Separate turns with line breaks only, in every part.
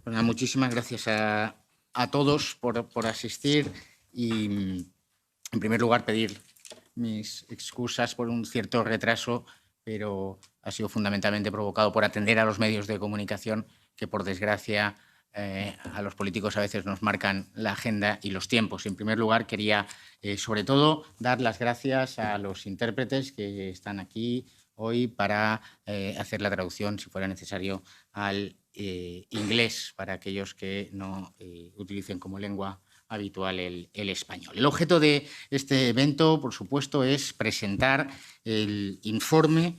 Bueno, muchísimas gracias a todos por asistir y, en primer lugar, pedir mis excusas por un cierto retraso, pero ha sido fundamentalmente provocado por atender a los medios de comunicación que, por desgracia, a los políticos a veces nos marcan la agenda y los tiempos. En primer lugar, quería, sobre todo, dar las gracias a los intérpretes que están aquí hoy para hacer la traducción, si fuera necesario, al inglés para aquellos que no utilicen como lengua habitual el español. El objeto de este evento, por supuesto, es presentar el informe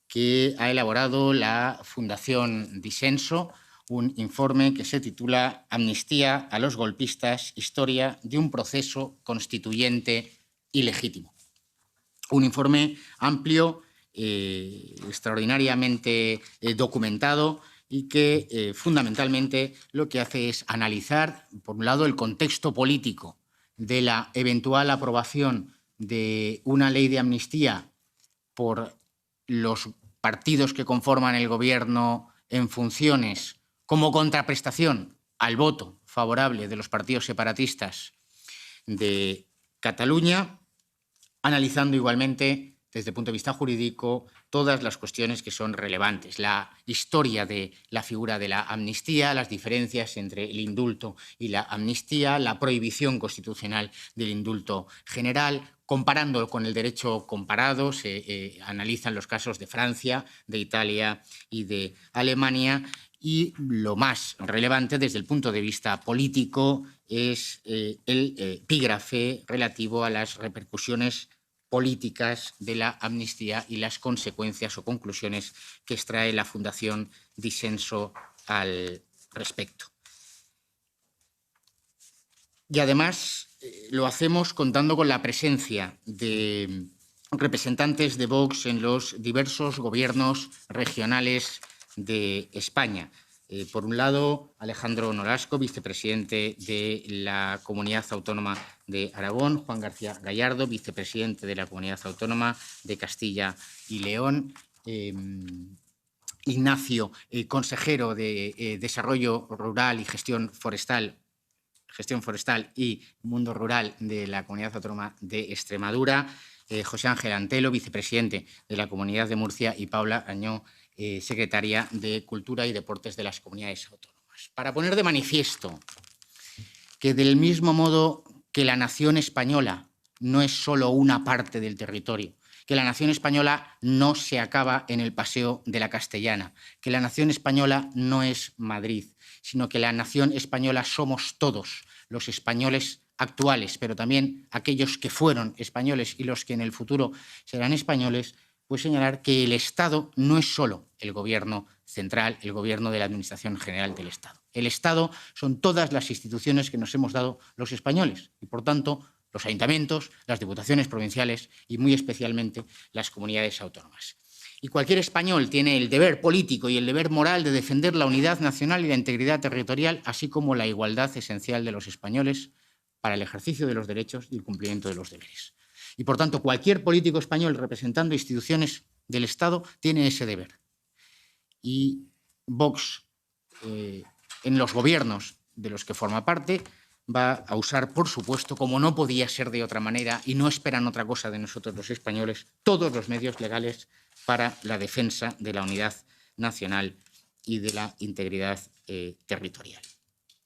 que ha elaborado la Fundación Disenso, un informe que se titula Amnistía a los golpistas, historia de un proceso constituyente ilegítimo. Un informe amplio, extraordinariamente documentado, y que fundamentalmente lo que hace es analizar, por un lado, el contexto político de la eventual aprobación de una ley de amnistía por los partidos que conforman el Gobierno en funciones como contraprestación al voto favorable de los partidos separatistas de Cataluña, analizando igualmente desde el punto de vista jurídico todas las cuestiones que son relevantes, la historia de la figura de la amnistía, las diferencias entre el indulto y la amnistía, la prohibición constitucional del indulto general. Comparando con el derecho comparado, se analizan los casos de Francia, de Italia y de Alemania. Y lo más relevante desde el punto de vista político es el epígrafe relativo a las repercusiones políticas de la amnistía y las consecuencias o conclusiones que extrae la Fundación Disenso al respecto. Y además lo hacemos contando con la presencia de representantes de Vox en los diversos gobiernos regionales de España. Por un lado, Alejandro Nolasco, vicepresidente de la Comunidad Autónoma de Aragón, Juan García Gallardo, vicepresidente de la Comunidad Autónoma de Castilla y León, Ignacio, consejero de Desarrollo Rural y Gestión Forestal y Mundo Rural de la Comunidad Autónoma de Extremadura, José Ángel Antelo, vicepresidente de la Comunidad de Murcia, y Paula Añó, secretaria de Cultura y Deportes de las Comunidades Autónomas. Para poner de manifiesto que, del mismo modo que la nación española no es solo una parte del territorio, que la nación española no se acaba en el Paseo de la Castellana, que la nación española no es Madrid, sino que la nación española somos todos, los españoles actuales, pero también aquellos que fueron españoles y los que en el futuro serán españoles, pues señalar que el Estado no es solo el Gobierno central, el Gobierno de la Administración General del Estado. El Estado son todas las instituciones que nos hemos dado los españoles y, por tanto, los ayuntamientos, las diputaciones provinciales y, muy especialmente, las comunidades autónomas. Y cualquier español tiene el deber político y el deber moral de defender la unidad nacional y la integridad territorial, así como la igualdad esencial de los españoles para el ejercicio de los derechos y el cumplimiento de los deberes. Y, por tanto, cualquier político español representando instituciones del Estado tiene ese deber. Y Vox, en los gobiernos de los que forma parte, va a usar, por supuesto, como no podía ser de otra manera, y no esperan otra cosa de nosotros los españoles, todos los medios legales para la defensa de la unidad nacional y de la integridad territorial.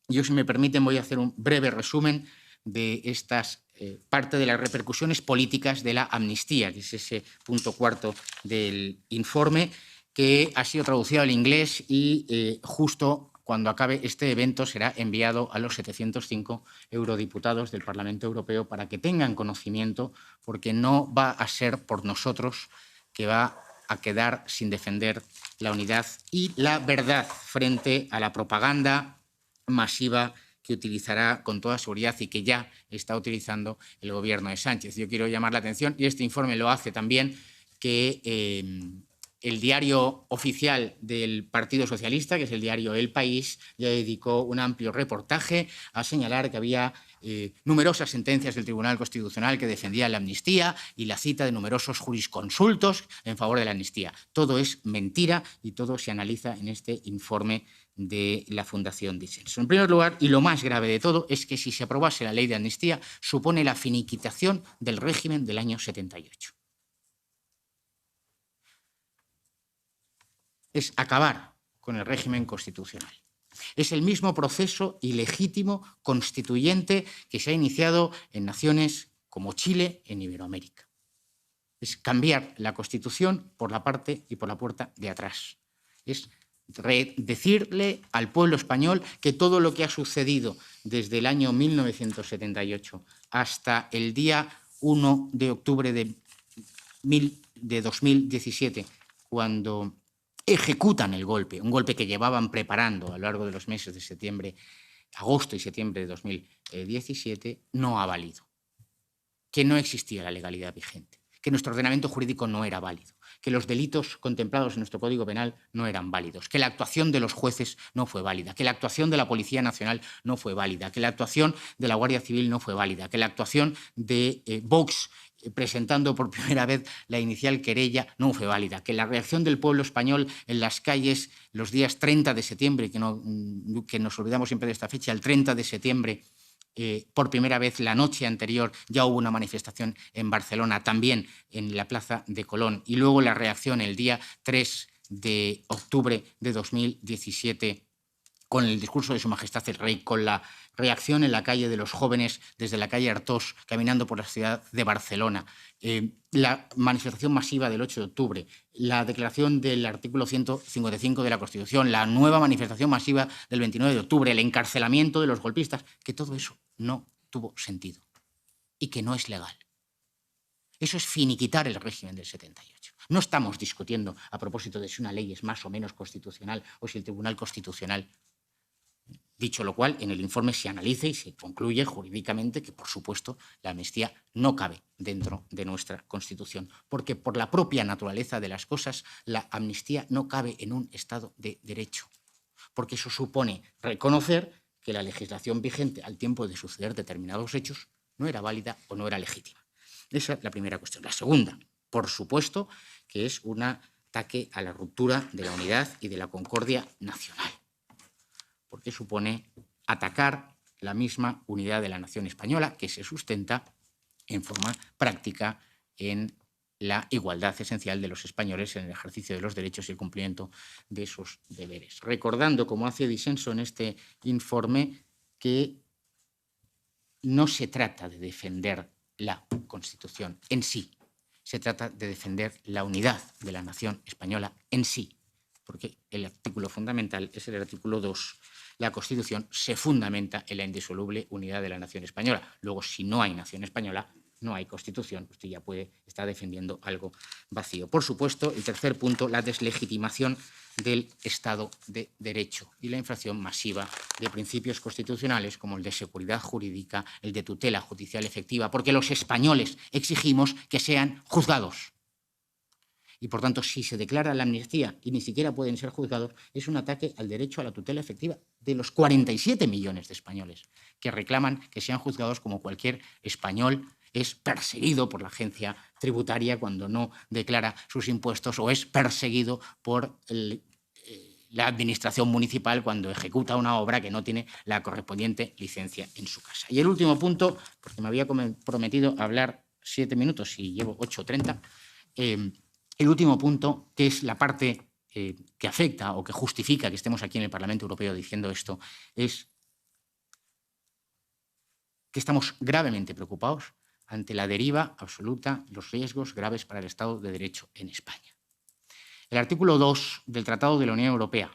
Yo, si me permiten, voy a hacer un breve resumen de estas parte de las repercusiones políticas de la amnistía, que es ese punto cuarto del informe, que ha sido traducido al inglés y justo cuando acabe este evento será enviado a los 705 eurodiputados del Parlamento Europeo para que tengan conocimiento, porque no va a ser por nosotros que va a quedar sin defender la unidad y la verdad frente a la propaganda masiva que utilizará con toda seguridad y que ya está utilizando el Gobierno de Sánchez. Yo quiero llamar la atención, y este informe lo hace también, que el diario oficial del Partido Socialista, que es el diario El País, ya dedicó un amplio reportaje a señalar que había numerosas sentencias del Tribunal Constitucional que defendían la amnistía y la cita de numerosos jurisconsultos en favor de la amnistía. Todo es mentira y todo se analiza en este informe de la Fundación Disenso. En primer lugar, y lo más grave de todo, es que si se aprobase la ley de amnistía, supone la finiquitación del régimen del año 78. Es acabar con el régimen constitucional. Es el mismo proceso ilegítimo constituyente que se ha iniciado en naciones como Chile en Iberoamérica. Es cambiar la Constitución por la parte y por la puerta de atrás. Es decirle al pueblo español que todo lo que ha sucedido desde el año 1978 hasta el día 1 de octubre de 2017, cuando ejecutan el golpe, un golpe que llevaban preparando a lo largo de los meses de septiembre, agosto y septiembre de 2017, no ha valido. Que no existía la legalidad vigente, que nuestro ordenamiento jurídico no era válido, que los delitos contemplados en nuestro Código Penal no eran válidos, que la actuación de los jueces no fue válida, que la actuación de la Policía Nacional no fue válida, que la actuación de la Guardia Civil no fue válida, que la actuación de Vox presentando por primera vez la inicial querella no fue válida, que la reacción del pueblo español en las calles los días 30 de septiembre, que nos olvidamos siempre de esta fecha, el 30 de septiembre, por primera vez la noche anterior ya hubo una manifestación en Barcelona, también en la Plaza de Colón, y luego la reacción el día 3 de octubre de 2017 con el discurso de Su Majestad el Rey, con la reacción en la calle de los jóvenes desde la calle Artós, caminando por la ciudad de Barcelona, la manifestación masiva del 8 de octubre, la declaración del artículo 155 de la Constitución, la nueva manifestación masiva del 29 de octubre, el encarcelamiento de los golpistas, que todo eso no tuvo sentido y que no es legal. Eso es finiquitar el régimen del 78. No estamos discutiendo a propósito de si una ley es más o menos constitucional o si el Tribunal Constitucional. Dicho lo cual, en el informe se analiza y se concluye jurídicamente que, por supuesto, la amnistía no cabe dentro de nuestra Constitución, porque por la propia naturaleza de las cosas, la amnistía no cabe en un Estado de Derecho, porque eso supone reconocer que la legislación vigente al tiempo de suceder determinados hechos no era válida o no era legítima. Esa es la primera cuestión. La segunda, por supuesto, que es un ataque a la ruptura de la unidad y de la concordia nacional, porque supone atacar la misma unidad de la nación española que se sustenta en forma práctica en la igualdad esencial de los españoles en el ejercicio de los derechos y el cumplimiento de sus deberes. Recordando, como hace Disenso en este informe, que no se trata de defender la Constitución en sí, se trata de defender la unidad de la nación española en sí, porque el artículo fundamental es el artículo 2. La Constitución se fundamenta en la indisoluble unidad de la nación española. Luego, si no hay nación española, no hay Constitución. Usted ya puede estar defendiendo algo vacío. Por supuesto, el tercer punto, la deslegitimación del Estado de Derecho y la infracción masiva de principios constitucionales como el de seguridad jurídica, el de tutela judicial efectiva, porque los españoles exigimos que sean juzgados. Y, por tanto, si se declara la amnistía y ni siquiera pueden ser juzgados, es un ataque al derecho a la tutela efectiva de los 47 millones de españoles que reclaman que sean juzgados como cualquier español es perseguido por la agencia tributaria cuando no declara sus impuestos o es perseguido por la administración municipal cuando ejecuta una obra que no tiene la correspondiente licencia en su casa. Y el último punto, porque me había prometido hablar 7 minutos y llevo 8:30, el último punto, que es la parte que afecta o que justifica que estemos aquí en el Parlamento Europeo diciendo esto, es que estamos gravemente preocupados ante la deriva absoluta, los riesgos graves para el Estado de Derecho en España. El artículo 2 del Tratado de la Unión Europea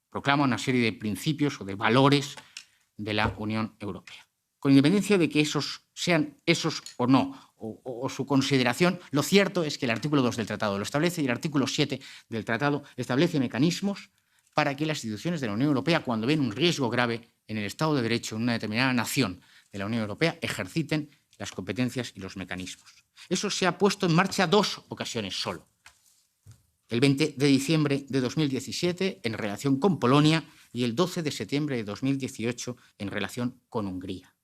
proclama una serie de principios o de valores de la Unión Europea. Con independencia de que esos sean esos o no, o su consideración, lo cierto es que el artículo 2 del Tratado lo establece y el artículo 7 del Tratado establece mecanismos para que las instituciones de la Unión Europea, cuando ven un riesgo grave en el Estado de Derecho en una determinada nación de la Unión Europea, ejerciten las competencias y los mecanismos. Eso se ha puesto en marcha 2 ocasiones solo. el 20 de diciembre de 2017 en relación con Polonia y el 12 de septiembre de 2018 en relación con Hungría.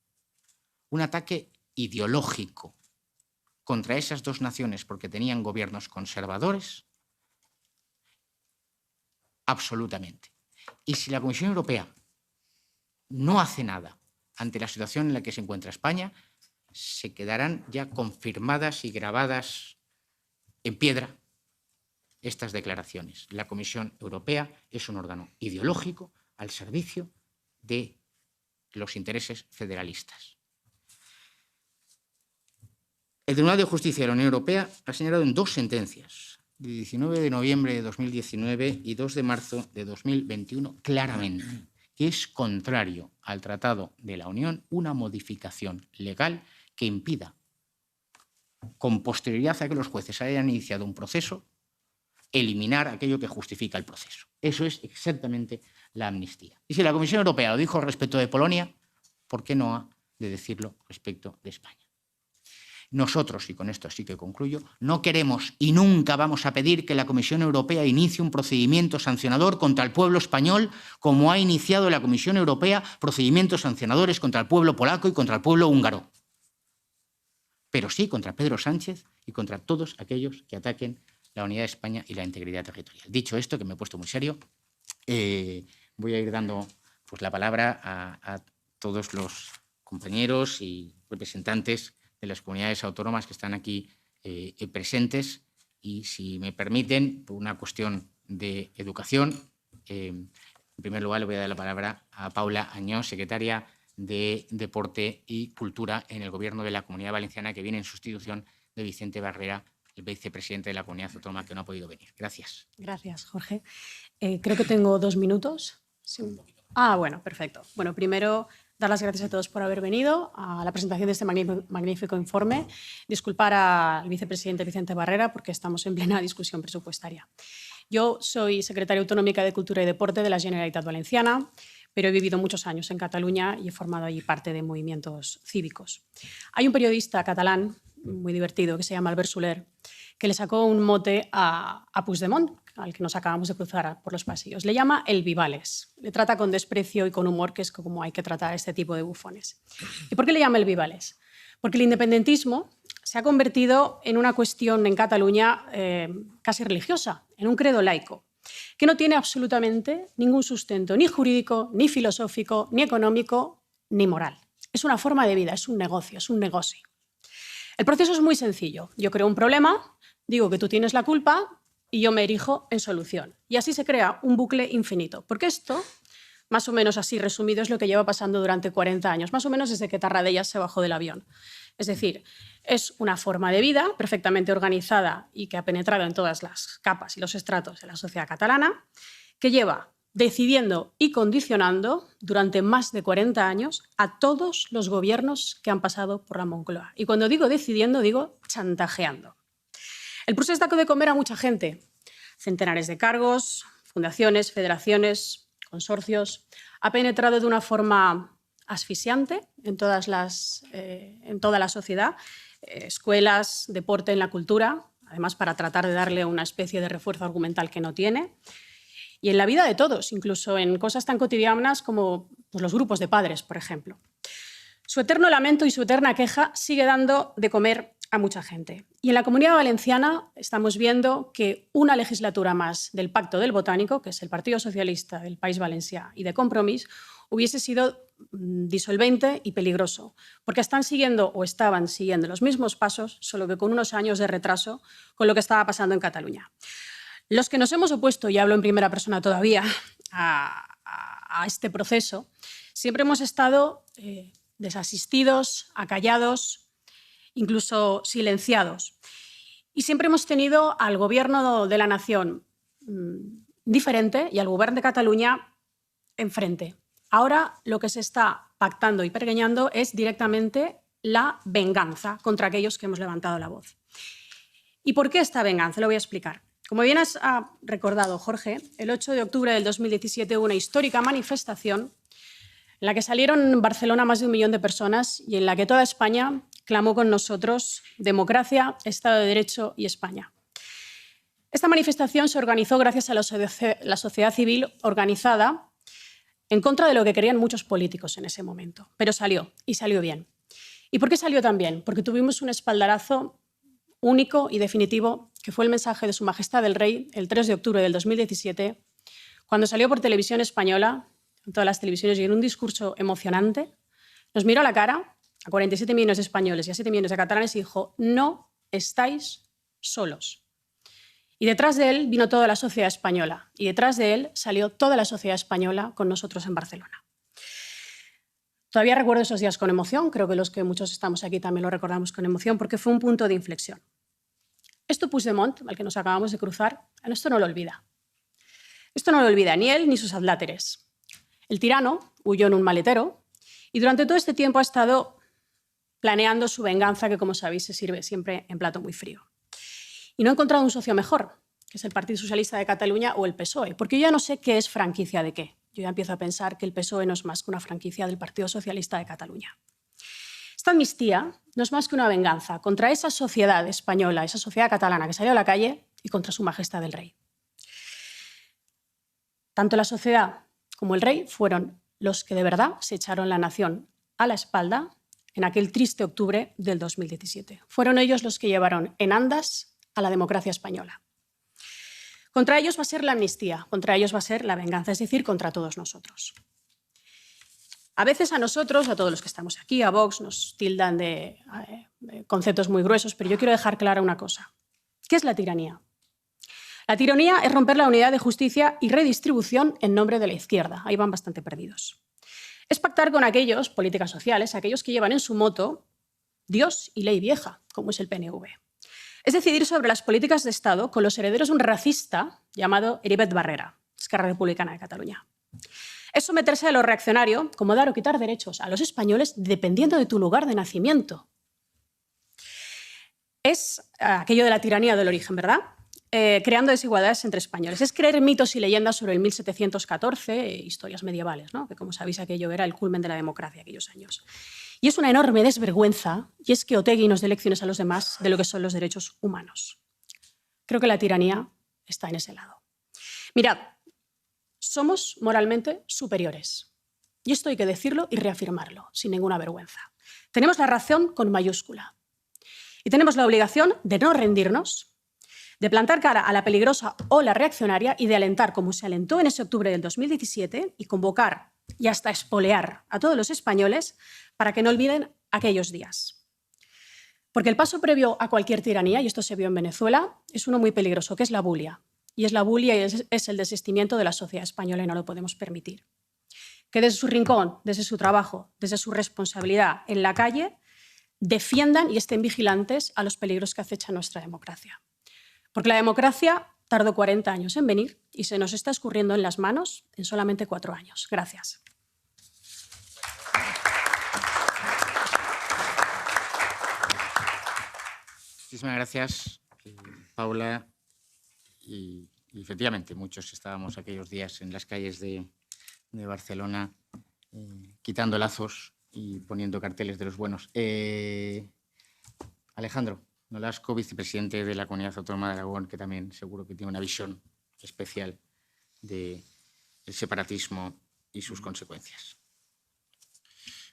Un ataque ideológico contra esas dos naciones porque tenían gobiernos conservadores, absolutamente. Y si la Comisión Europea no hace nada ante la situación en la que se encuentra España, se quedarán ya confirmadas y grabadas en piedra estas declaraciones. La Comisión Europea es un órgano ideológico al servicio de los intereses federalistas. El Tribunal de Justicia de la Unión Europea ha señalado en dos sentencias, de 19 de noviembre de 2019 y 2 de marzo de 2021, claramente, que es contrario al Tratado de la Unión una modificación legal que impida, con posterioridad a que los jueces hayan iniciado un proceso, eliminar aquello que justifica el proceso. Eso es exactamente la amnistía. Y si la Comisión Europea lo dijo respecto de Polonia, ¿por qué no ha de decirlo respecto de España? Nosotros, y con esto sí que concluyo, no queremos y nunca vamos a pedir que la Comisión Europea inicie un procedimiento sancionador contra el pueblo español, como ha iniciado la Comisión Europea procedimientos sancionadores contra el pueblo polaco y contra el pueblo húngaro. Pero sí contra Pedro Sánchez y contra todos aquellos que ataquen la unidad de España y la integridad territorial. Dicho esto, que me he puesto muy serio, voy a ir dando pues, la palabra a todos los compañeros y representantes de las comunidades autónomas que están aquí presentes y, si me permiten, por una cuestión de educación, en primer lugar le voy a dar la palabra a Paula Añós, secretaria de Deporte y Cultura en el Gobierno de la Comunidad Valenciana, que viene en sustitución de Vicente Barrera, el vicepresidente de la Comunidad Autónoma, que no ha podido venir. Gracias.
Gracias, Jorge. Creo que tengo 2 minutos. Sí. Ah, bueno, perfecto. Bueno, primero, dar las gracias a todos por haber venido a la presentación de este magnífico informe. Disculpar al vicepresidente Vicente Barrera porque estamos en plena discusión presupuestaria. Yo soy secretaria autonómica de Cultura y Deporte de la Generalitat Valenciana, pero he vivido muchos años en Cataluña y he formado allí parte de movimientos cívicos. Hay un periodista catalán muy divertido que se llama Albert Soler, que le sacó un mote a Puigdemont, al que nos acabamos de cruzar por los pasillos. Le llama el Vivales. Le trata con desprecio y con humor, que es como hay que tratar a este tipo de bufones. ¿Y por qué le llama el Vivales? Porque el independentismo se ha convertido en una cuestión en Cataluña casi religiosa, en un credo laico, que no tiene absolutamente ningún sustento, ni jurídico, ni filosófico, ni económico, ni moral. Es una forma de vida, es un negocio, es un negocio. El proceso es muy sencillo. Yo creo un problema, digo que tú tienes la culpa y yo me erijo en solución. Y así se crea un bucle infinito. Porque esto, más o menos así resumido, es lo que lleva pasando durante 40 años, más o menos desde que Tarradellas se bajó del avión. Es decir, es una forma de vida perfectamente organizada y que ha penetrado en todas las capas y los estratos de la sociedad catalana, que lleva decidiendo y condicionando durante más de 40 años a todos los gobiernos que han pasado por la Moncloa. Y cuando digo decidiendo, digo chantajeando. El proceso está de comer a mucha gente, centenares de cargos, fundaciones, federaciones, consorcios. Ha penetrado de una forma asfixiante en toda la sociedad, escuelas, deporte, en la cultura, además para tratar de darle una especie de refuerzo argumental que no tiene. Y en la vida de todos, incluso en cosas tan cotidianas como pues, los grupos de padres, por ejemplo. Su eterno lamento y su eterna queja sigue dando de comer a mucha gente. Y en la Comunidad Valenciana estamos viendo que una legislatura más del Pacto del Botánico, que es el Partido Socialista del País Valencià y de Compromís, hubiese sido disolvente y peligroso, porque están siguiendo o estaban siguiendo los mismos pasos, solo que con unos años de retraso con lo que estaba pasando en Cataluña. Los que nos hemos opuesto, y hablo en primera persona todavía, a este proceso, siempre hemos estado desasistidos, acallados, incluso silenciados. Y siempre hemos tenido al Gobierno de la Nación diferente y al Govern de Cataluña enfrente. Ahora lo que se está pactando y pergeñando es directamente la venganza contra aquellos que hemos levantado la voz. ¿Y por qué esta venganza? Lo voy a explicar. Como bien has recordado, Jorge, el 8 de octubre del 2017 hubo una histórica manifestación en la que salieron en Barcelona más de 1 millón de personas y en la que toda España clamó con nosotros democracia, Estado de Derecho y España. Esta manifestación se organizó gracias a la sociedad civil organizada en contra de lo que querían muchos políticos en ese momento, pero salió, y salió bien. ¿Y por qué salió tan bien? Porque tuvimos un espaldarazo único y definitivo, que fue el mensaje de Su Majestad el Rey el 3 de octubre del 2017, cuando salió por televisión española, en todas las televisiones, y en un discurso emocionante, nos miró a la cara a 47 millones de españoles y a 7 millones de catalanes y dijo: no estáis solos. Y detrás de él vino toda la sociedad española, y detrás de él salió toda la sociedad española con nosotros en Barcelona. Todavía recuerdo esos días con emoción, creo que los que muchos estamos aquí también lo recordamos con emoción, porque fue un punto de inflexión. Esto Puigdemont, al que nos acabamos de cruzar, esto no lo olvida. Esto no lo olvida ni él ni sus adláteres. El tirano huyó en un maletero y durante todo este tiempo ha estado planeando su venganza, que, como sabéis, se sirve siempre en plato muy frío. Y no ha encontrado un socio mejor, que es el Partido Socialista de Cataluña o el PSOE, porque yo ya no sé qué es franquicia de qué. Yo ya empiezo a pensar que el PSOE no es más que una franquicia del Partido Socialista de Cataluña. Esta amnistía no es más que una venganza contra esa sociedad española, esa sociedad catalana que salió a la calle, y contra Su Majestad el Rey. Tanto la sociedad como el rey fueron los que de verdad se echaron la nación a la espalda en aquel triste octubre del 2017. Fueron ellos los que llevaron en andas a la democracia española. Contra ellos va a ser la amnistía, contra ellos va a ser la venganza, es decir, contra todos nosotros. A veces a nosotros, a todos los que estamos aquí, a Vox, nos tildan de conceptos muy gruesos, pero yo quiero dejar clara una cosa. ¿Qué es la tiranía? La tiranía es romper la unidad de justicia y redistribución en nombre de la izquierda. Ahí van bastante perdidos. Es pactar con aquellos, políticas sociales, aquellos que llevan en su moto Dios y ley vieja, como es el PNV. Es decidir sobre las políticas de Estado con los herederos de un racista llamado Heribert Barrera, Esquerra Republicana de Cataluña. Es someterse a lo reaccionario, como dar o quitar derechos a los españoles dependiendo de tu lugar de nacimiento. Es aquello de la tiranía del origen, ¿verdad? Creando desigualdades entre españoles. Es creer mitos y leyendas sobre el 1714, historias medievales, ¿no? Que, como sabéis, aquello era el culmen de la democracia aquellos años. Y es una enorme desvergüenza, y es que Otegi nos dé lecciones a los demás de lo que son los derechos humanos. Creo que la tiranía está en ese lado. Mirad, somos moralmente superiores. Y esto hay que decirlo y reafirmarlo, sin ninguna vergüenza. Tenemos la razón con mayúscula. Y tenemos la obligación de no rendirnos, de plantar cara a la peligrosa ola reaccionaria y de alentar, como se alentó en ese octubre del 2017, y convocar y hasta espolear a todos los españoles para que no olviden aquellos días. Porque el paso previo a cualquier tiranía, y esto se vio en Venezuela, es uno muy peligroso, que es la bulia. Y es la bulia y es el desistimiento de la sociedad española, y no lo podemos permitir. Que desde su rincón, desde su trabajo, desde su responsabilidad en la calle, defiendan y estén vigilantes a los peligros que acecha nuestra democracia. Porque la democracia tardó 40 años en venir y se nos está escurriendo en las manos en solamente 4 años. Gracias.
Muchísimas gracias, Paula. Y efectivamente, muchos estábamos aquellos días en las calles de Barcelona quitando lazos y poniendo carteles de los buenos. Alejandro Nolasco, vicepresidente de la Comunidad Autónoma de Aragón, que también seguro que tiene una visión especial del separatismo y sus consecuencias.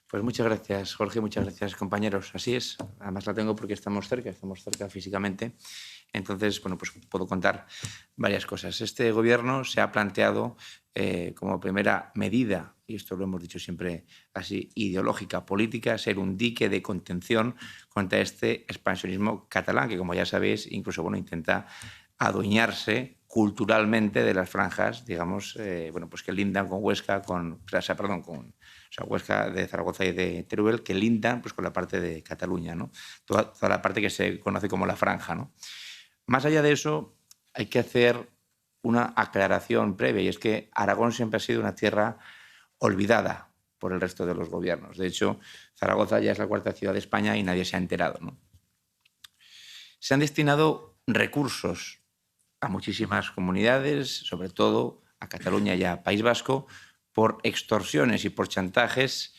Pues muchas gracias, Jorge, muchas gracias, compañeros. Así es, además la tengo porque estamos cerca físicamente. Entonces, bueno, pues puedo contar varias cosas. Este gobierno se ha planteado como primera medida, y esto lo hemos dicho siempre así, ideológica, política, ser un dique de contención contra este expansionismo catalán, que, como ya sabéis, incluso bueno, intenta adueñarse culturalmente de las franjas, digamos, bueno, pues que lindan con Huesca, Huesca de Zaragoza y de Teruel, que lindan pues, con la parte de Cataluña, ¿no? Toda la parte que se conoce como la franja, ¿no? Más allá de eso, hay que hacer una aclaración previa, y es que Aragón siempre ha sido una tierra olvidada por el resto de los gobiernos. De hecho, Zaragoza ya es la 4ª ciudad de España y nadie se ha enterado, ¿no? Se han destinado recursos a muchísimas comunidades, sobre todo a Cataluña y a País Vasco, por extorsiones y por chantajes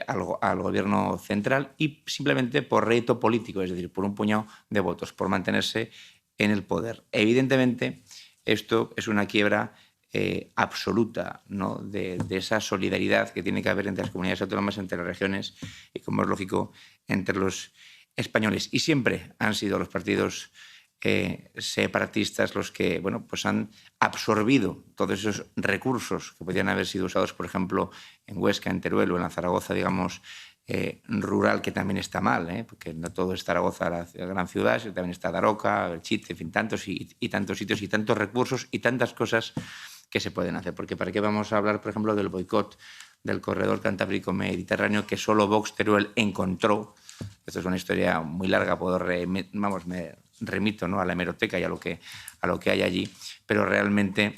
al gobierno central y simplemente por rédito político, es decir, por un puñado de votos, por mantenerse en el poder. Evidentemente, esto es una quiebra absoluta, ¿no?, de esa solidaridad que tiene que haber entre las comunidades autónomas, entre las regiones y, como es lógico, entre los españoles. Y siempre han sido los partidos separatistas los que, bueno, pues han absorbido todos esos recursos que podrían haber sido usados, por ejemplo, en Huesca, en Teruel o en la Zaragoza, digamos, rural, que también está mal, porque no todo es Zaragoza, la gran ciudad, sino también está Daroca, el Chit, en fin, tantos y tantos sitios y tantos recursos y tantas cosas que se pueden hacer. Porque ¿para qué vamos a hablar, por ejemplo, del boicot del corredor cantábrico-mediterráneo que solo Vox Teruel encontró? Esto es una historia muy larga, me remito, ¿no?, a la hemeroteca y a lo que hay allí, pero realmente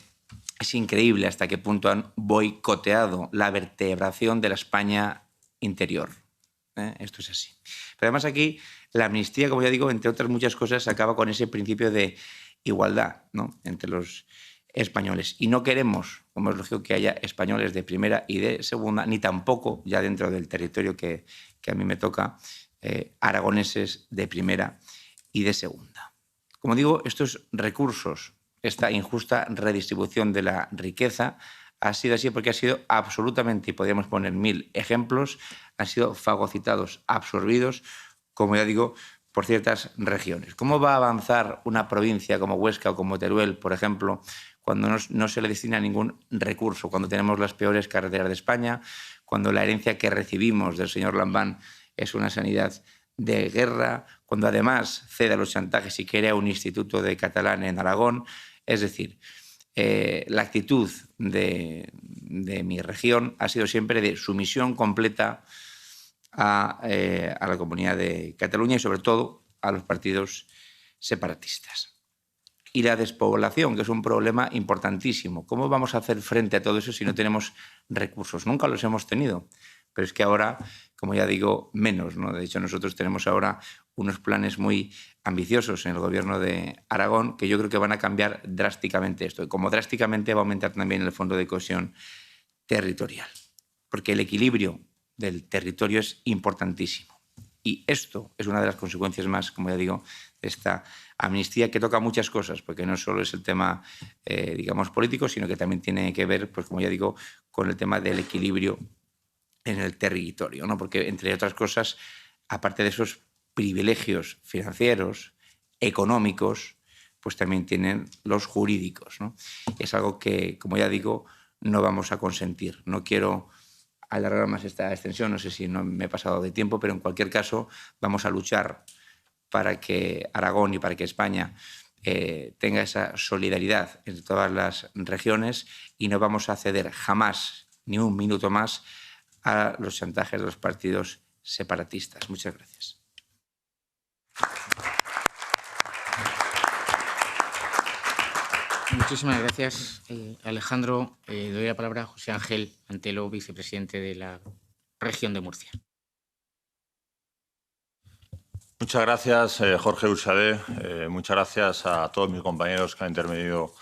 es increíble hasta qué punto han boicoteado la vertebración de la España interior. Esto es así. Pero además aquí la amnistía, como ya digo, entre otras muchas cosas, acaba con ese principio de igualdad, ¿no?, entre los españoles. Y no queremos, como es lógico, que haya españoles de primera y de segunda, ni tampoco, ya dentro del territorio que a mí me toca, aragoneses de primera y de segunda. Como digo, estos recursos, esta injusta redistribución de la riqueza, ha sido así porque ha sido absolutamente, y podríamos poner 1000 ejemplos, han sido fagocitados, absorbidos, como ya digo, por ciertas regiones. ¿Cómo va a avanzar una provincia como Huesca o como Teruel, por ejemplo, cuando no se le destina ningún recurso, cuando tenemos las peores carreteras de España, cuando la herencia que recibimos del señor Lambán es una sanidad de guerra, cuando además cede a los chantajes y crea un instituto de catalán en Aragón? Es decir, la actitud de mi región ha sido siempre de sumisión completa a la Comunidad de Cataluña y, sobre todo, a los partidos separatistas. Y la despoblación, que es un problema importantísimo. ¿Cómo vamos a hacer frente a todo eso si no tenemos recursos? Nunca los hemos tenido, pero es que ahora, como ya digo, menos, ¿no? De hecho, nosotros tenemos ahora unos planes muy ambiciosos en el Gobierno de Aragón que yo creo que van a cambiar drásticamente esto. Y como drásticamente va a aumentar también el Fondo de Cohesión Territorial. Porque el equilibrio del territorio es importantísimo. Y esto es una de las consecuencias más, como ya digo, de esta amnistía, que toca muchas cosas, porque no solo es el tema, digamos, político, sino que también tiene que ver, pues, como ya digo, con el tema del equilibrio en el territorio, ¿no? Porque, entre otras cosas, aparte de esos privilegios financieros, económicos, pues también tienen los jurídicos, ¿no? Es algo que, como ya digo, no vamos a consentir. No quiero alargar más esta extensión, no sé si no me he pasado de tiempo, pero en cualquier caso vamos a luchar para que Aragón y para que España tenga esa solidaridad entre todas las regiones y no vamos a ceder jamás, ni un minuto más, a los chantajes de los partidos separatistas. Muchas gracias.
Muchísimas gracias, Alejandro. Doy la palabra a José Ángel Antelo, vicepresidente de la región de Murcia.
Muchas gracias, Jorge Buxadé. Muchas gracias a todos mis compañeros que han intervenido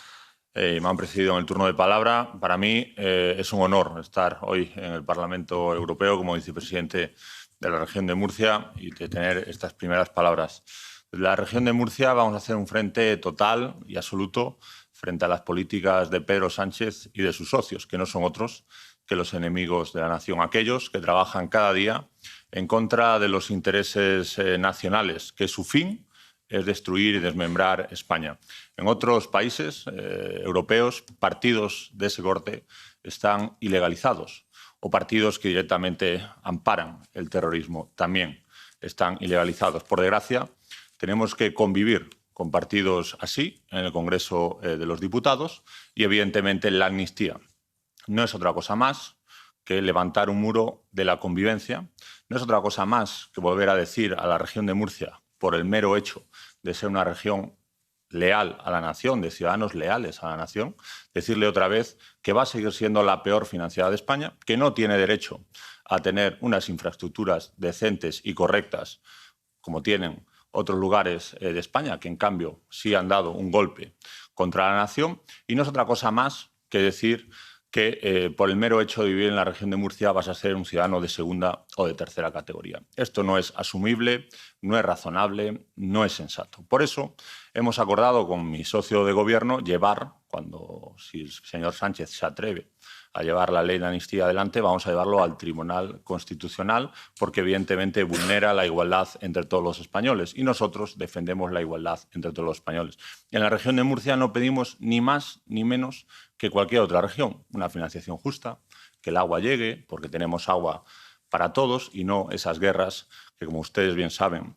y me han precedido en el turno de palabra. Para mí es un honor estar hoy en el Parlamento Europeo como vicepresidente de la región de Murcia y de tener estas primeras palabras. Desde la región de Murcia vamos a hacer un frente total y absoluto frente a las políticas de Pedro Sánchez y de sus socios, que no son otros que los enemigos de la nación, aquellos que trabajan cada día en contra de los intereses nacionales, que su fin es destruir y desmembrar España. En otros países europeos, partidos de ese corte están ilegalizados, o partidos que directamente amparan el terrorismo también están ilegalizados. Por desgracia, tenemos que convivir con partidos así en el Congreso de los Diputados y, evidentemente, la amnistía no es otra cosa más que levantar un muro de la convivencia, no es otra cosa más que volver a decir a la región de Murcia, por el mero hecho de ser una región leal a la nación, de ciudadanos leales a la nación, decirle otra vez que va a seguir siendo la peor financiada de España, que no tiene derecho a tener unas infraestructuras decentes y correctas como tienen otros lugares de España, que en cambio sí han dado un golpe contra la nación, y no es otra cosa más que decir que por el mero hecho de vivir en la región de Murcia vas a ser un ciudadano de segunda o de tercera categoría. Esto no es asumible, no es razonable, no es sensato. Por eso hemos acordado con mi socio de gobierno llevar, si el señor Sánchez se atreve a llevar la ley de amnistía adelante, vamos a llevarlo al Tribunal Constitucional porque evidentemente vulnera la igualdad entre todos los españoles y nosotros defendemos la igualdad entre todos los españoles. En la región de Murcia no pedimos ni más ni menos que cualquier otra región, una financiación justa, que el agua llegue porque tenemos agua para todos y no esas guerras que, como ustedes bien saben,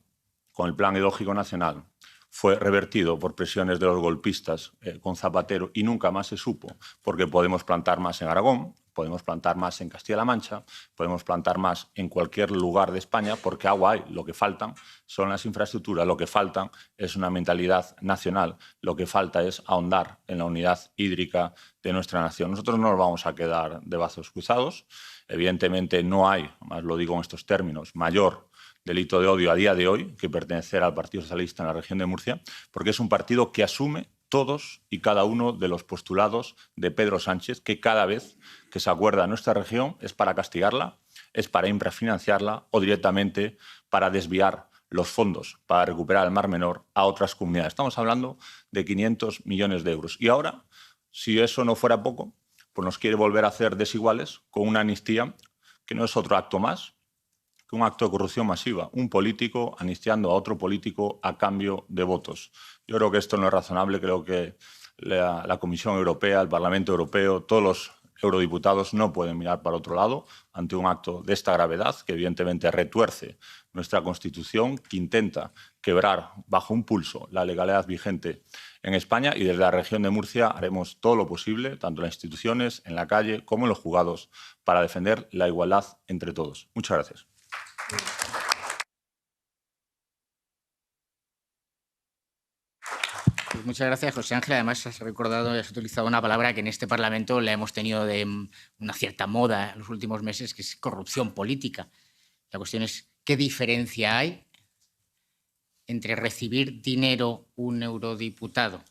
con el Plan Hidrológico Nacional fue revertido por presiones de los golpistas con Zapatero y nunca más se supo, porque podemos plantar más en Aragón, podemos plantar más en Castilla-La Mancha, podemos plantar más en cualquier lugar de España, porque agua hay. Lo que faltan son las infraestructuras, lo que faltan es una mentalidad nacional, lo que falta es ahondar en la unidad hídrica de nuestra nación. Nosotros no nos vamos a quedar de brazos cruzados. Evidentemente no hay, más lo digo en estos términos, mayor delito de odio a día de hoy que pertenecer al Partido Socialista en la región de Murcia, porque es un partido que asume todos y cada uno de los postulados de Pedro Sánchez, que cada vez que se acuerda a nuestra región es para castigarla, es para infrafinanciarla o directamente para desviar los fondos para recuperar el Mar Menor a otras comunidades. Estamos hablando de 500 millones de euros. Y ahora, si eso no fuera poco, pues nos quiere volver a hacer desiguales con una amnistía que no es otro acto más que un acto de corrupción masiva, un político amnistiando a otro político a cambio de votos. Yo creo que esto no es razonable, creo que la Comisión Europea, el Parlamento Europeo, todos los eurodiputados no pueden mirar para otro lado ante un acto de esta gravedad que evidentemente retuerce nuestra Constitución, que intenta quebrar bajo un pulso la legalidad vigente en España, y desde la región de Murcia haremos todo lo posible, tanto en las instituciones, en la calle, como en los juzgados, para defender la igualdad entre todos. Muchas gracias.
Pues muchas gracias, José Ángel. Además, has recordado y has utilizado una palabra que en este Parlamento la hemos tenido de una cierta moda en los últimos meses, que es corrupción política. La cuestión es, ¿qué diferencia hay entre recibir dinero un eurodiputado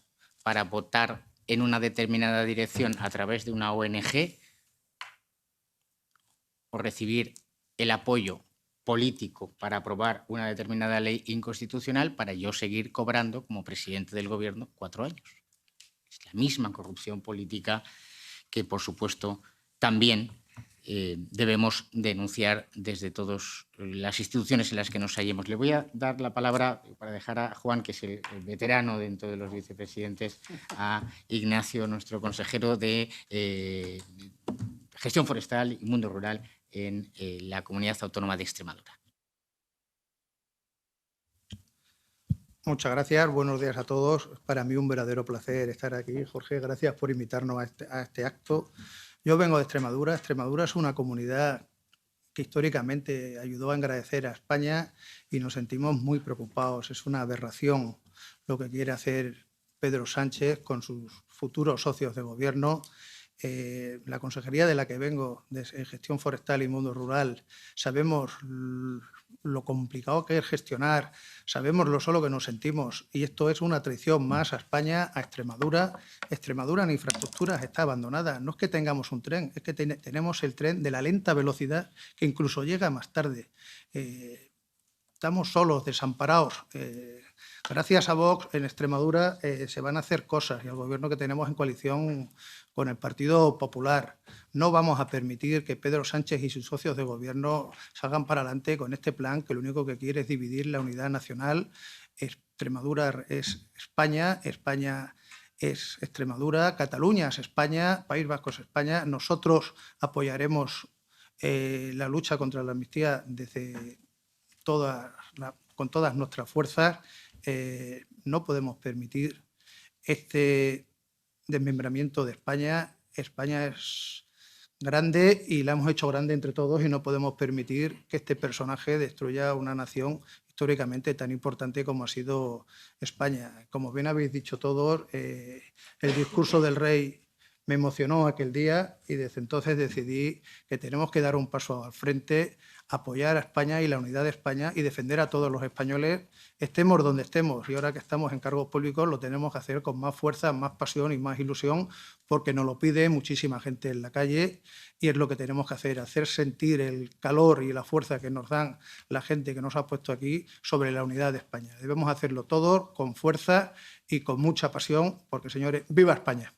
para votar en una determinada dirección a través de una ONG o recibir el apoyo político para aprobar una determinada ley inconstitucional para yo seguir cobrando como presidente del gobierno 4 años? Es la misma corrupción política que, por supuesto, también debemos denunciar desde todas las instituciones en las que nos hallemos. Le voy a dar la palabra, para dejar a Juan, que es el veterano dentro de los vicepresidentes, a Ignacio, nuestro consejero de Gestión Forestal y Mundo Rural en la Comunidad Autónoma de Extremadura.
Muchas gracias, buenos días a todos. Para mí un verdadero placer estar aquí. Jorge, gracias por invitarnos a este acto. Yo vengo de Extremadura. Extremadura es una comunidad que históricamente ayudó a engrandecer a España y nos sentimos muy preocupados. Es una aberración lo que quiere hacer Pedro Sánchez con sus futuros socios de gobierno. La consejería de la que vengo, de Gestión Forestal y Mundo Rural, sabemos lo complicado que es gestionar, sabemos lo solo que nos sentimos, y esto es una traición más a España, a Extremadura. Extremadura en infraestructuras está abandonada. No es que tengamos un tren, es que tenemos el tren de la lenta velocidad que incluso llega más tarde. Estamos solos, desamparados. Gracias a Vox en Extremadura se van a hacer cosas, y al gobierno que tenemos en coalición con el Partido Popular. No vamos a permitir que Pedro Sánchez y sus socios de gobierno salgan para adelante con este plan que lo único que quiere es dividir la unidad nacional. Extremadura es España, España es Extremadura, Cataluña es España, País Vasco es España. Nosotros apoyaremos la lucha contra la amnistía con todas nuestras fuerzas. No podemos permitir este desmembramiento de España. España es grande y la hemos hecho grande entre todos, y no podemos permitir que este personaje destruya una nación históricamente tan importante como ha sido España. Como bien habéis dicho todos, el discurso del rey Me emocionó aquel día y desde entonces decidí que tenemos que dar un paso al frente, apoyar a España y la unidad de España y defender a todos los españoles, estemos donde estemos. Y ahora que estamos en cargos públicos lo tenemos que hacer con más fuerza, más pasión y más ilusión, porque nos lo pide muchísima gente en la calle y es lo que tenemos que hacer sentir el calor y la fuerza que nos dan la gente que nos ha puesto aquí sobre la unidad de España. Debemos hacerlo todos con fuerza y con mucha pasión, porque, señores, ¡viva España!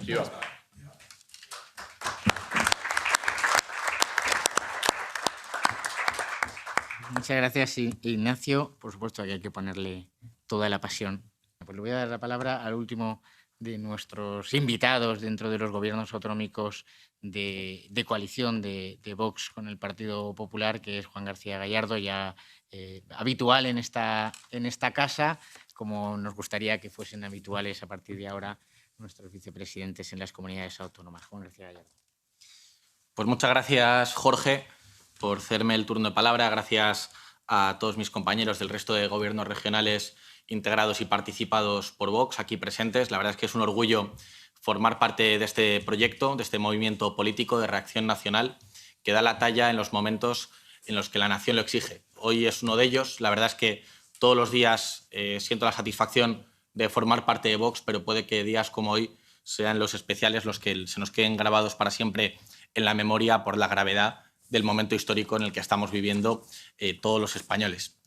¡Viva!
Muchas gracias, Ignacio. Por supuesto que hay que ponerle toda la pasión. Pues le voy a dar la palabra al último de nuestros invitados dentro de los gobiernos autonómicos de coalición de Vox con el Partido Popular, que es Juan García Gallardo, ya habitual en esta casa, como nos gustaría que fuesen habituales a partir de ahora nuestros vicepresidentes en las comunidades autónomas. Juan García Gallardo.
Pues muchas gracias, Jorge, por cederme el turno de palabra. Gracias a todos mis compañeros del resto de gobiernos regionales integrados y participados por Vox aquí presentes. La verdad es que es un orgullo formar parte de este proyecto, de este movimiento político de reacción nacional que da la talla en los momentos en los que la nación lo exige. Hoy es uno de ellos. La verdad es que todos los días siento la satisfacción de formar parte de Vox, pero puede que días como hoy sean los especiales los que se nos queden grabados para siempre en la memoria por la gravedad del momento histórico en el que estamos viviendo todos los españoles.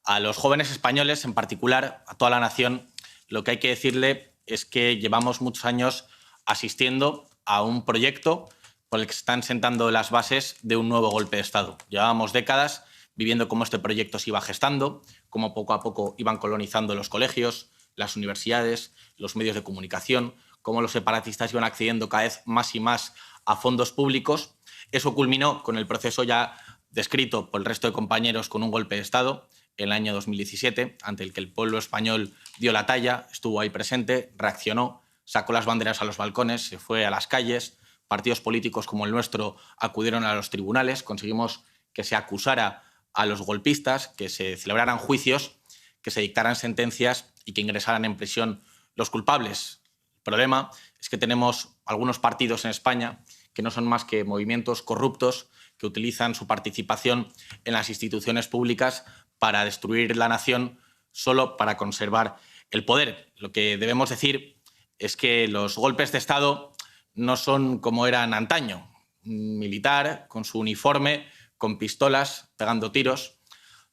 A los jóvenes españoles, en particular, a toda la nación, lo que hay que decirle es que llevamos muchos años asistiendo a un proyecto por el que se están sentando las bases de un nuevo golpe de Estado. Llevábamos décadas viviendo cómo este proyecto se iba gestando, cómo poco a poco iban colonizando los colegios, las universidades, los medios de comunicación, cómo los separatistas iban accediendo cada vez más y más a fondos públicos. Eso culminó con el proceso ya descrito por el resto de compañeros con un golpe de Estado en el año 2017, ante el que el pueblo español dio la talla, estuvo ahí presente, reaccionó, sacó las banderas a los balcones, se fue a las calles, partidos políticos como el nuestro acudieron a los tribunales, conseguimos que se acusara a los golpistas, que se celebraran juicios, que se dictaran sentencias y que ingresaran en prisión los culpables. El problema es que tenemos algunos partidos en España que no son más que movimientos corruptos que utilizan su participación en las instituciones públicas para destruir la nación solo para conservar el poder. Lo que debemos decir es que los golpes de Estado no son como eran antaño, un militar con su uniforme, con pistolas, pegando tiros.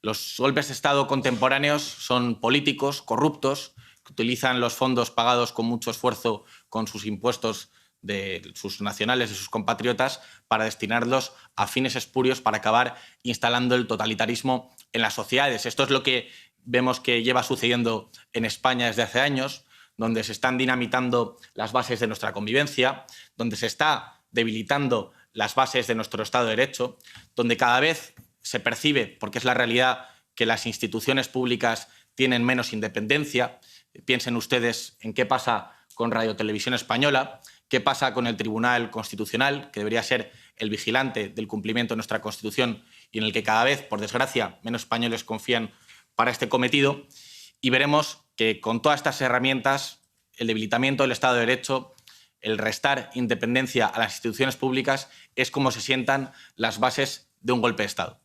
Los golpes de Estado contemporáneos son políticos corruptos que utilizan los fondos pagados con mucho esfuerzo con sus impuestos de sus nacionales, de sus compatriotas, para destinarlos a fines espurios para acabar instalando el totalitarismo en las sociedades. Esto es lo que vemos que lleva sucediendo en España desde hace años, donde se están dinamitando las bases de nuestra convivencia, donde se está debilitando las bases de nuestro Estado de Derecho, donde cada vez se percibe, porque es la realidad, que las instituciones públicas tienen menos independencia. Piensen ustedes en qué pasa con Radio Televisión Española, qué pasa con el Tribunal Constitucional, que debería ser el vigilante del cumplimiento de nuestra Constitución y en el que cada vez, por desgracia, menos españoles confían para este cometido. Y veremos que con todas estas herramientas, el debilitamiento del Estado de Derecho, el restar independencia a las instituciones públicas, es como se sientan las bases de un golpe de Estado.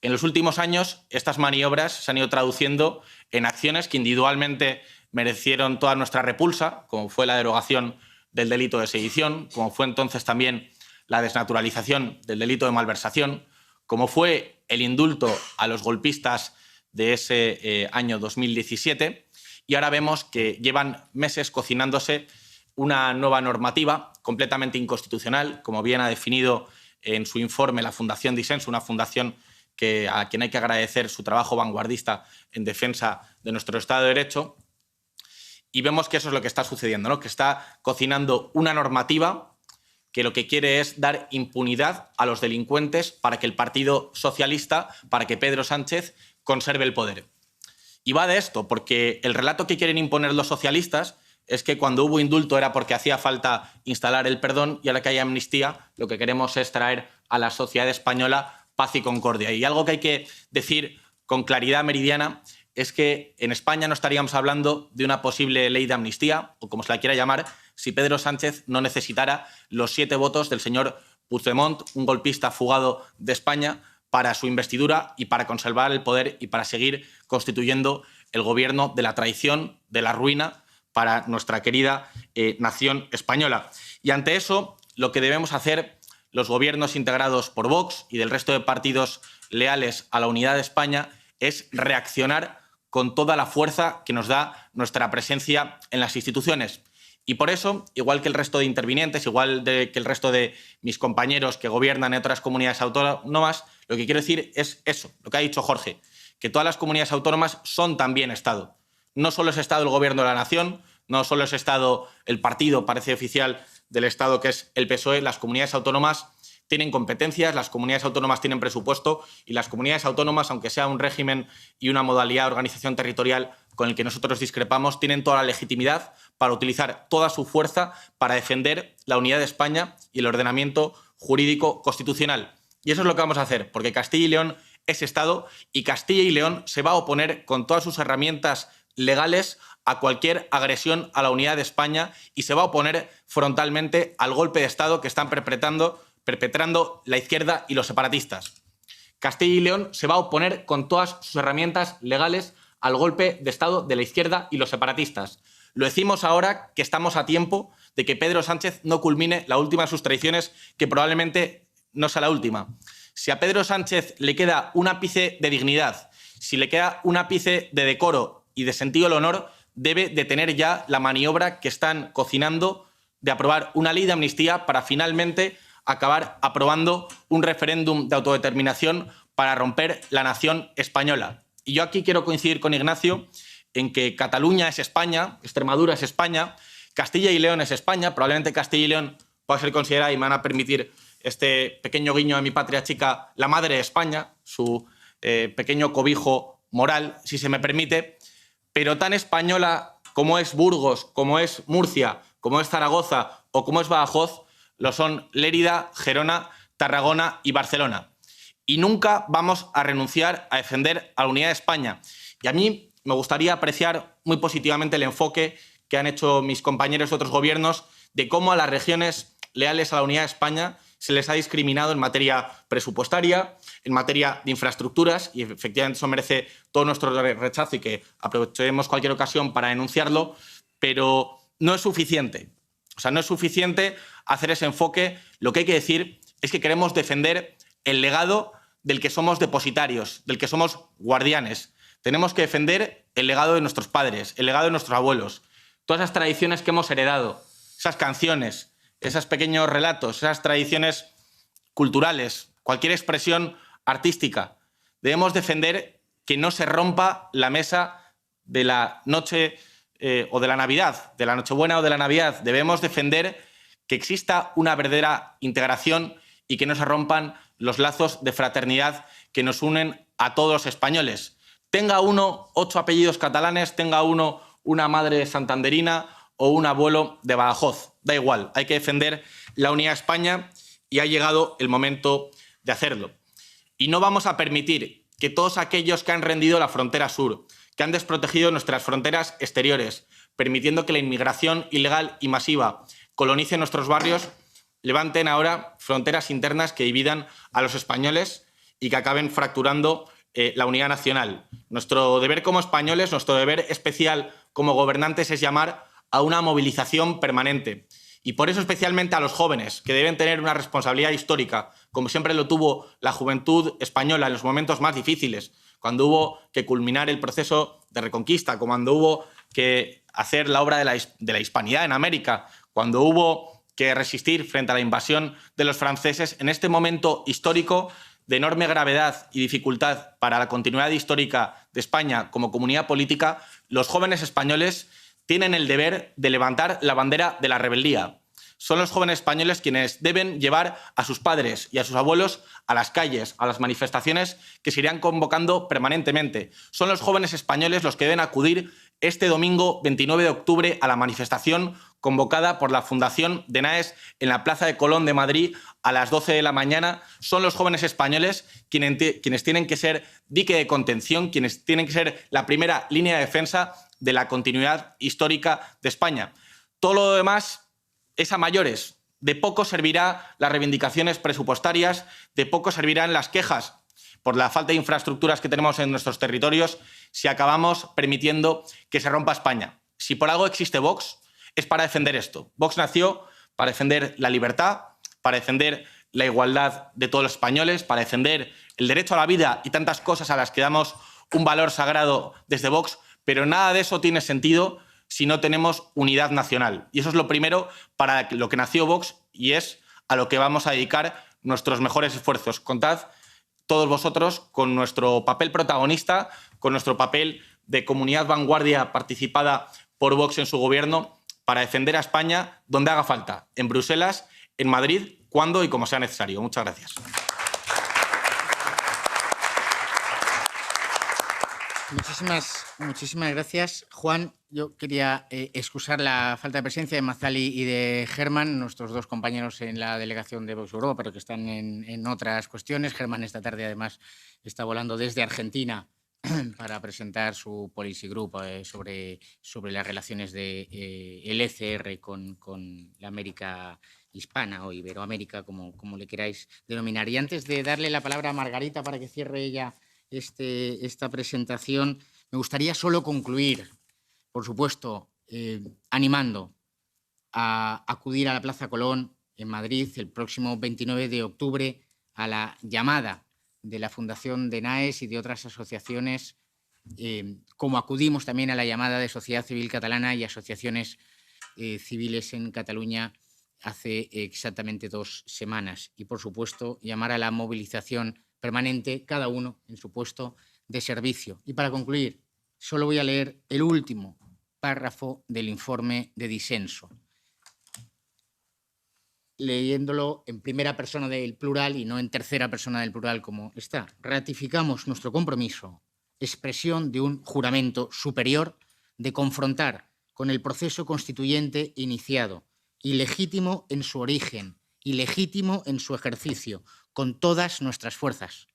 En los últimos años, estas maniobras se han ido traduciendo en acciones que individualmente merecieron toda nuestra repulsa, como fue la derogación del delito de sedición, como fue entonces también la desnaturalización del delito de malversación, como fue el indulto a los golpistas de ese año 2017, y ahora vemos que llevan meses cocinándose una nueva normativa completamente inconstitucional, como bien ha definido en su informe la Fundación Disenso, una fundación a quien hay que agradecer su trabajo vanguardista en defensa de nuestro Estado de Derecho. Y vemos que eso es lo que está sucediendo, ¿no? Que está cocinando una normativa que lo que quiere es dar impunidad a los delincuentes para que el Partido Socialista, para que Pedro Sánchez conserve el poder. Y va de esto, porque el relato que quieren imponer los socialistas es que cuando hubo indulto era porque hacía falta instalar el perdón y ahora que hay amnistía lo que queremos es traer a la sociedad española paz y concordia. Y algo que hay que decir con claridad meridiana es que en España no estaríamos hablando de una posible ley de amnistía, o como se la quiera llamar, si Pedro Sánchez no necesitara los 7 votos del señor Puigdemont, un golpista fugado de España, para su investidura y para conservar el poder y para seguir constituyendo el gobierno de la traición, de la ruina para nuestra querida nación española. Y ante eso, lo que debemos hacer los gobiernos integrados por Vox y del resto de partidos leales a la unidad de España es reaccionar con toda la fuerza que nos da nuestra presencia en las instituciones. Y por eso, igual que el resto de intervinientes, igual que el resto de mis compañeros que gobiernan en otras comunidades autónomas, lo que quiero decir es eso, lo que ha dicho Jorge, que todas las comunidades autónomas son también Estado. No solo es Estado el Gobierno de la Nación, no solo es Estado el partido, parece oficial, del Estado, que es el PSOE. Las comunidades autónomas tienen competencias, las comunidades autónomas tienen presupuesto y las comunidades autónomas, aunque sea un régimen y una modalidad de organización territorial con el que nosotros discrepamos, tienen toda la legitimidad para utilizar toda su fuerza para defender la unidad de España y el ordenamiento jurídico constitucional. Y eso es lo que vamos a hacer, porque Castilla y León es Estado y Castilla y León se va a oponer con todas sus herramientas legales a cualquier agresión a la unidad de España y se va a oponer frontalmente al golpe de Estado que están perpetrando la izquierda y los separatistas. Castilla y León se va a oponer con todas sus herramientas legales al golpe de Estado de la izquierda y los separatistas. Lo decimos ahora que estamos a tiempo de que Pedro Sánchez no culmine la última de sus traiciones, que probablemente no sea la última. Si a Pedro Sánchez le queda un ápice de dignidad, si le queda un ápice de decoro y de sentido del honor, debe detener ya la maniobra que están cocinando de aprobar una ley de amnistía para finalmente acabar aprobando un referéndum de autodeterminación para romper la nación española. Y yo aquí quiero coincidir con Ignacio en que Cataluña es España, Extremadura es España, Castilla y León es España. Probablemente Castilla y León pueda ser considerada, y me van a permitir este pequeño guiño a mi patria chica, la madre de España, su pequeño cobijo moral, si se me permite, pero tan española como es Burgos, como es Murcia, como es Zaragoza o como es Badajoz, lo son Lérida, Gerona, Tarragona y Barcelona. Y nunca vamos a renunciar a defender a la unidad de España. Y a mí me gustaría apreciar muy positivamente el enfoque que han hecho mis compañeros de otros gobiernos de cómo a las regiones leales a la unidad de España se les ha discriminado en materia presupuestaria, en materia de infraestructuras, y efectivamente eso merece todo nuestro rechazo y que aprovechemos cualquier ocasión para denunciarlo, pero no es suficiente. O sea, no es suficiente hacer ese enfoque. Lo que hay que decir es que queremos defender el legado del que somos depositarios, del que somos guardianes. Tenemos que defender el legado de nuestros padres, el legado de nuestros abuelos, todas esas tradiciones que hemos heredado, esas canciones, esos pequeños relatos, esas tradiciones culturales, cualquier expresión artística. Debemos defender que no se rompa la mesa de la noche o de la Navidad, de la Nochebuena o de la Navidad. Debemos defender que exista una verdadera integración y que no se rompan los lazos de fraternidad que nos unen a todos los españoles. Tenga uno 8 apellidos catalanes, tenga uno una madre santanderina o un abuelo de Badajoz. Da igual, hay que defender la unidad de España y ha llegado el momento de hacerlo. Y no vamos a permitir que todos aquellos que han rendido la frontera sur, que han desprotegido nuestras fronteras exteriores, permitiendo que la inmigración ilegal y masiva colonice nuestros barrios, levanten ahora fronteras internas que dividan a los españoles y que acaben fracturando la unidad nacional. Nuestro deber como españoles, nuestro deber especial como gobernantes es llamar a una movilización permanente. Y por eso especialmente a los jóvenes, que deben tener una responsabilidad histórica, como siempre lo tuvo la juventud española en los momentos más difíciles, cuando hubo que culminar el proceso de reconquista, cuando hubo que hacer la obra de la hispanidad en América, cuando hubo que resistir frente a la invasión de los franceses. En este momento histórico de enorme gravedad y dificultad para la continuidad histórica de España como comunidad política, los jóvenes españoles tienen el deber de levantar la bandera de la rebeldía. Son los jóvenes españoles quienes deben llevar a sus padres y a sus abuelos a las calles, a las manifestaciones que se irán convocando permanentemente. Son los jóvenes españoles los que deben acudir este domingo 29 de octubre a la manifestación convocada por la Fundación de Naes en la Plaza de Colón de Madrid a las 12 de la mañana. Son los jóvenes españoles quienes tienen que ser dique de contención, quienes tienen que ser la primera línea de defensa de la continuidad histórica de España. Todo lo demás es a mayores. De poco servirá las reivindicaciones presupuestarias, de poco servirán las quejas por la falta de infraestructuras que tenemos en nuestros territorios si acabamos permitiendo que se rompa España. Si por algo existe Vox, es para defender esto. Vox nació para defender la libertad, para defender la igualdad de todos los españoles, para defender el derecho a la vida y tantas cosas a las que damos un valor sagrado desde Vox, pero nada de eso tiene sentido si no tenemos unidad nacional. Y eso es lo primero para lo que nació Vox y es a lo que vamos a dedicar nuestros mejores esfuerzos. Contad todos vosotros con nuestro papel protagonista, con nuestro papel de comunidad vanguardia participada por Vox en su gobierno para defender a España donde haga falta, en Bruselas, en Madrid, cuando y como sea necesario. Muchas gracias.
Muchísimas gracias, Juan. Yo quería excusar la falta de presencia de Mazzali y de Germán, nuestros dos compañeros en la delegación de Vox Europa, pero que están en otras cuestiones. Germán esta tarde, además, está volando desde Argentina para presentar su policy group sobre las relaciones del ECR con la América hispana o Iberoamérica, como le queráis denominar. Y antes de darle la palabra a Margarita para que cierre ella esta presentación, me gustaría solo concluir, por supuesto, animando a acudir a la Plaza Colón en Madrid el próximo 29 de octubre a la llamada de la Fundación de NAES y de otras asociaciones, como acudimos también a la llamada de Sociedad Civil Catalana y asociaciones civiles en Cataluña hace exactamente 2 semanas. Y, por supuesto, llamar a la movilización permanente, cada uno en su puesto de servicio. Y para concluir, solo voy a leer el último párrafo del informe de disenso, leyéndolo en primera persona del plural y no en tercera persona del plural como está. Ratificamos nuestro compromiso, expresión de un juramento superior, de confrontar con el proceso constituyente iniciado, ilegítimo en su origen, ilegítimo en su ejercicio, con todas nuestras fuerzas,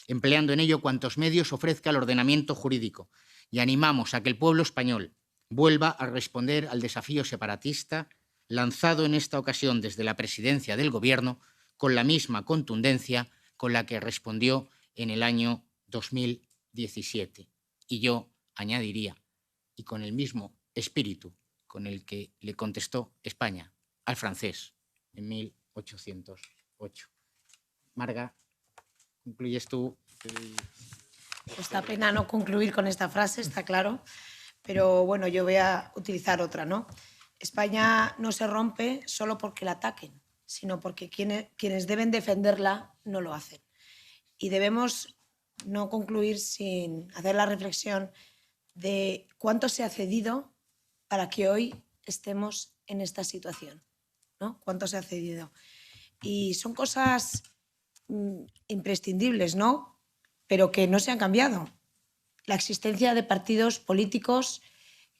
empleando en ello cuantos medios ofrezca el ordenamiento jurídico, y animamos a que el pueblo español vuelva a responder al desafío separatista lanzado en esta ocasión desde la presidencia del Gobierno con la misma contundencia con la que respondió en el año 2017. Y yo añadiría, y con el mismo espíritu con el que le contestó España al francés en 1808. Marga, concluyes tú.
Pues da pena no concluir con esta frase, está claro, pero bueno, yo voy a utilizar otra, ¿no? España no se rompe solo porque la ataquen, sino porque quienes deben defenderla no lo hacen. Y debemos no concluir sin hacer la reflexión de cuánto se ha cedido para que hoy estemos en esta situación, ¿no? Cuánto se ha cedido. Y son cosas imprescindibles, ¿no? Pero que no se han cambiado. La existencia de partidos políticos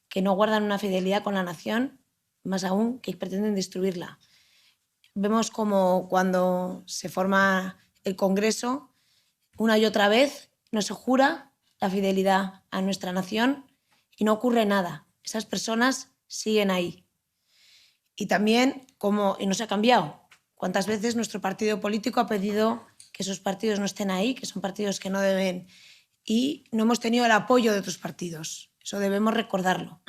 que no guardan una fidelidad con la nación, más aún que pretenden destruirla. Vemos como cuando se forma el Congreso, una y otra vez no se jura la fidelidad a nuestra nación y no ocurre nada. Esas personas siguen ahí. Y también, y no se ha cambiado, cuántas veces nuestro partido político ha pedido que esos partidos no estén ahí, que son partidos que no deben, y no hemos tenido el apoyo de otros partidos. Eso debemos recordarlo.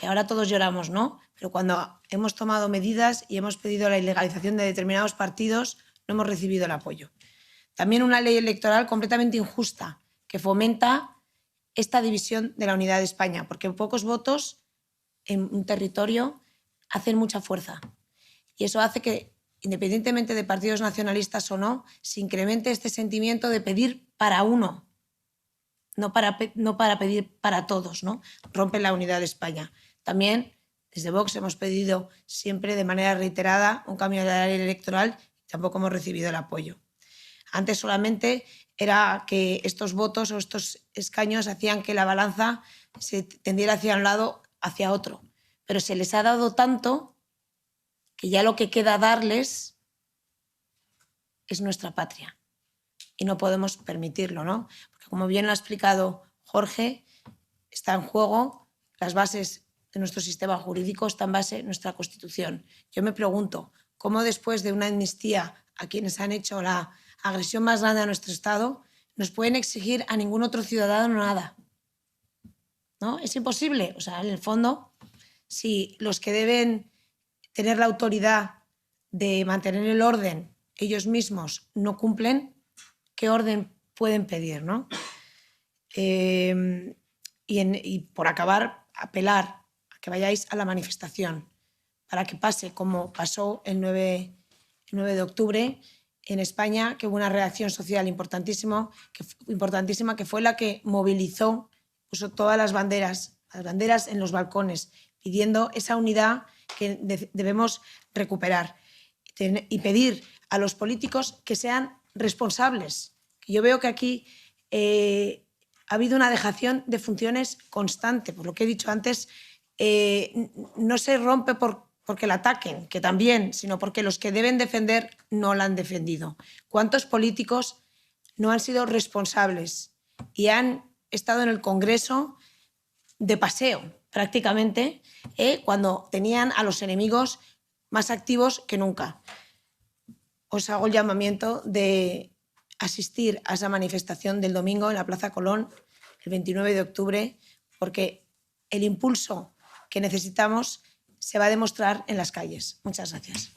Que ahora todos lloramos, ¿no? Pero cuando hemos tomado medidas y hemos pedido la ilegalización de determinados partidos, no hemos recibido el apoyo. También una ley electoral completamente injusta que fomenta esta división de la unidad de España, porque pocos votos en un territorio hacen mucha fuerza. Y eso hace que, independientemente de partidos nacionalistas o no, se incremente este sentimiento de pedir para uno, no para pedir para todos, ¿no? Rompe la unidad de España. También desde Vox hemos pedido siempre de manera reiterada un cambio de la ley electoral y tampoco hemos recibido el apoyo. Antes solamente era que estos votos o estos escaños hacían que la balanza se tendiera hacia un lado, hacia otro. Pero se les ha dado tanto que ya lo que queda darles es nuestra patria. Y no podemos permitirlo, ¿no? Porque como bien lo ha explicado Jorge, está en juego las bases de nuestro sistema jurídico está en base en nuestra Constitución. Yo me pregunto, ¿cómo después de una amnistía a quienes han hecho la agresión más grande a nuestro Estado, nos pueden exigir a ningún otro ciudadano nada? ¿No? Es imposible. O sea, en el fondo, si los que deben tener la autoridad de mantener el orden ellos mismos no cumplen, ¿qué orden pueden pedir, ¿no? Y por acabar, apelar a que vayáis a la manifestación para que pase como pasó el 9 de octubre en España, que hubo una reacción social importantísima, que fue la que movilizó, puso todas las banderas en los balcones, pidiendo esa unidad que debemos recuperar y pedir a los políticos que sean responsables. Yo veo que aquí ha habido una dejación de funciones constante, por lo que he dicho antes, no se rompe porque la ataquen, que también, sino porque los que deben defender no la han defendido. ¿Cuántos políticos no han sido responsables y han estado en el Congreso de paseo, prácticamente, cuando tenían a los enemigos más activos que nunca? Os hago el llamamiento de asistir a esa manifestación del domingo en la Plaza Colón, el 29 de octubre, porque el impulso que necesitamos se va a demostrar en las calles. Muchas gracias.